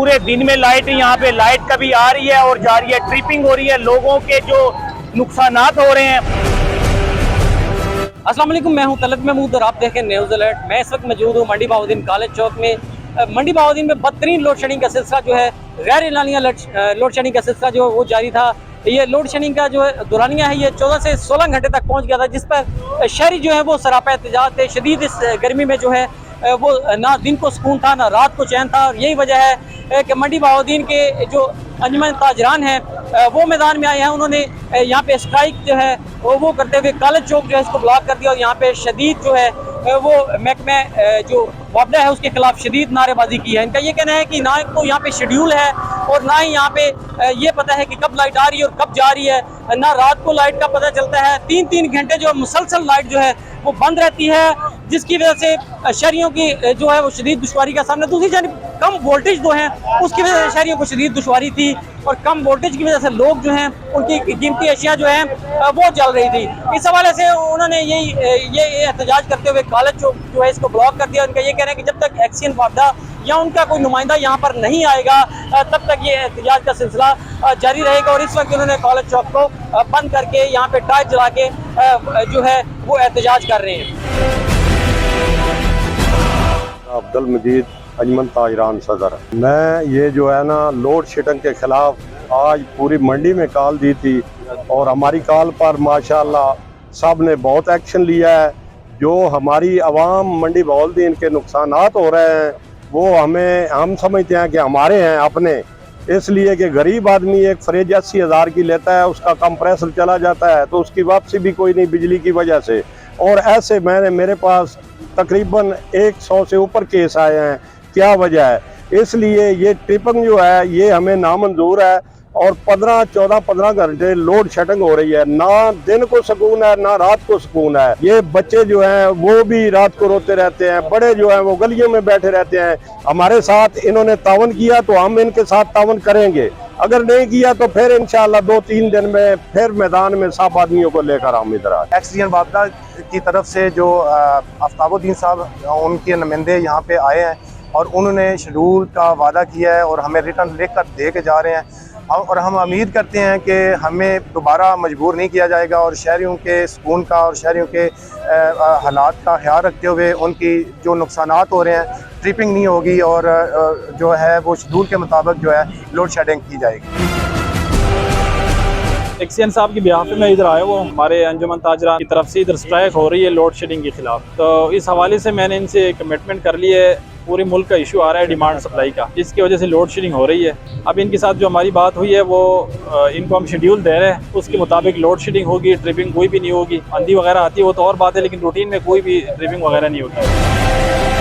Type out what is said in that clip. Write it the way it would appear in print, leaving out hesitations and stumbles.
पूरे दिन में लाइट यहाँ पे लाइट कभी आ रही है और जा रही है, ट्रिपिंग हो रही है, लोगों के जो नुकसानात हो रहे हैं। अस्सलाम वालेकुम, मैं हूं तलत महमूद और आप देखें न्यूज़ अलर्ट। मैं इस वक्त मौजूद हूं मंडी बहाउद्दीन कॉलेज चौक में। मंडी बहाउद्दीन में बदतरीन लोड शेडिंग का सिलसिला जो है, गैर एलानिया लोड शेडिंग का सिलसिला जो है वो जारी था। ये लोड शेडिंग का जो है दुरानिया है, ये 14 से 16 घंटे तक पहुंच गया था, जिस पर शहरी जो है वो सरापा एहतजाज थे। शदीद इस गर्मी में जो है वो ना दिन को सुकून था ना रात को चैन था, और यही वजह है कि मंडी बहाउद्दीन के जो अंजुमन ताजरान हैं वो मैदान में आए हैं। उन्होंने यहाँ पे स्ट्राइक जो है वो करते हुए कॉलेज चौक जो है इसको ब्लॉक कर दिया, और यहाँ पे शदीद जो है वो महकमे जो वापडा है उसके खिलाफ शदीद नारेबाजी की है। इनका ये कहना है कि ना तो यहाँ पे शेड्यूल है और ना ही यहाँ पे ये पता है कि कब लाइट आ रही है और कब जा रही है, ना रात को लाइट का पता चलता है। 3-3 घंटे जो मुसलसल लाइट जो है वो बंद रहती है, जिसकी वजह से शहरियों की जो है वो शदीद दुश्वारी का सामना। दूसरी जानिब कम वोल्टेज जो है उसकी वजह से शहरियों को शदीद दुश्वारी थी, और कम वोल्टेज की वजह से लोग जो हैं उनकी कीमती अशिया जो है वो जल रही थी। इस हवाले से उन्होंने ये एहतजाज करते हुए कॉलेज चौक जो है इसको ब्लॉक कर दिया। उनका ये कहना है कि जब तक एक्सियन वापडा या उनका कोई नुमाइंदा यहाँ पर नहीं आएगा तब तक ये एहतजाज का सिलसिला जारी रहेगा। और इस वक्त उन्होंने कॉलेज चौक को बंद करके यहाँ पे टाइट जला के जो है वो एहतजाज कर रहे हैं। अब्दुल मजीद अंजुमन ताजरान सदर। मैं ये जो है ना लोड शेडिंग के खिलाफ आज पूरी मंडी में कॉल दी थी, और हमारी कॉल पर माशाल्लाह सब ने बहुत एक्शन लिया है। जो हमारी आवाम मंडी बहाउद्दीन के नुकसानात हो रहे हैं वो हम समझते हैं कि हमारे हैं अपने, इसलिए कि गरीब आदमी एक फ्रिज 80,000 की लेता है, उसका कंप्रेसर चला जाता है तो उसकी वापसी भी कोई नहीं बिजली की वजह से। और ऐसे मेरे पास तकरीबन 100 से ऊपर केस आए हैं। क्या वजह है? इसलिए ये ट्रिपिंग जो है ये हमें नामंजूर है, और 15 घंटे लोड शेडिंग हो रही है। ना दिन को सुकून है ना रात को सुकून है। ये बच्चे जो हैं वो भी रात को रोते रहते हैं, बड़े जो हैं वो गलियों में बैठे रहते हैं। हमारे साथ इन्होंने तावन किया तो हम इनके साथ तावन करेंगे, अगर नहीं किया तो फिर इंशाल्लाह 2-3 दिन में फिर मैदान में सब आदमियों को लेकर हम इधर आए। एक्सियन वापडा की तरफ से जो आफ्ताबुद्दीन साहब उनके नुमाइंदे यहाँ पे आए हैं, और उन्होंने शेड्यूल का वादा किया है और हमें रिटर्न लिख कर दे के जा रहे हैं। और हम उम्मीद करते हैं कि हमें दोबारा मजबूर नहीं किया जाएगा, और शहरियों के सुकून का और शहरियों के हालात का ख्याल रखते हुए उनकी जो नुकसानात हो रहे हैं ट्रिपिंग नहीं होगी, और जो है वो शेड्यूल के मुताबिक जो है लोड शेडिंग की जाएगी। एक्सियन साहब की बिहाफ में इधर आए, वो हमारे अंजुमन ताजरान की तरफ से इधर स्ट्राइक हो रही है लोड शेडिंग के खिलाफ। तो इस हवाले से मैंने इनसे कमिटमेंट कर ली है। पूरे मुल्क का इशू आ रहा है डिमांड सप्लाई का, जिसकी वजह से लोड शेडिंग हो रही है। अब इनके साथ जो हमारी बात हुई है वो इनको हम शेड्यूल दे रहे हैं, उसके मुताबिक लोड शेडिंग होगी, ट्रिपिंग कोई भी नहीं होगी। आंधी वगैरह आती है वो तो और बात है, लेकिन रूटीन में कोई भी ट्रिपिंग वगैरह नहीं होगी।